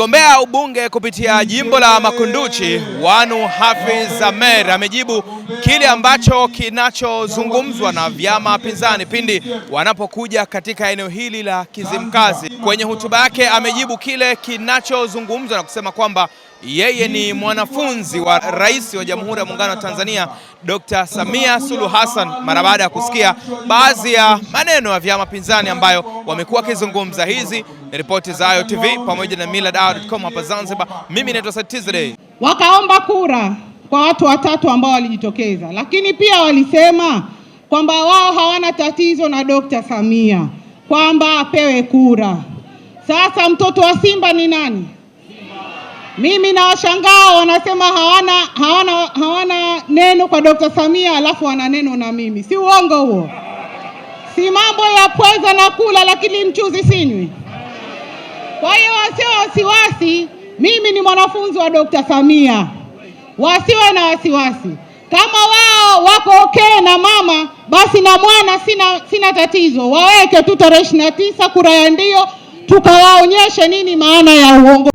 Mgombea ubunge kupitia jimbo la Makunduchi, Wanu Hafidh Ameir amejibu kile ambacho kinachozungumzwa na vyama pinzani pindi wanapokuja katika eneo hili la Kizimkazi. Kwenye hotuba yake amejibu kile kinachozungumzwa na kusema kwamba yeye ni mwanafunzi wa Rais wa Jamhuri ya Muungano wa Tanzania Dr. Samia Suluhu Hassan, mara baada ya kusikia baadhi ya maneno ya vyama pinzani ambayo wamekuwa wakizungumza. Hizi ni ripoti za Ayo TV pamoja na millardayo.com hapa Zanzibar. Mimi naitwa Satizday. Wakaomba kura kwa watu watatu ambao walijitokeza, lakini pia walisema kwamba wao hawana tatizo na Dr. Samia, kwamba apewe kura. Sasa mtoto wa Simba ni nani? Mimi na washangaa wanasema hawana neno kwa Dr. Samia, alafu wana neno na mimi. Si uongo huo? Si mambo ya pweza na kula lakini mchuzi sinywi. Kwa hiyo wasiwe wasiwasi, mimi ni mwanafunzi wa Dr. Samia. Wasiwe na wasiwasi. Kama wao wako okay na mama, basi na mwana sina tatizo. Waweke tu tarehe 29 kura ya ndio, tukawaonyeshe nini maana ya uongo.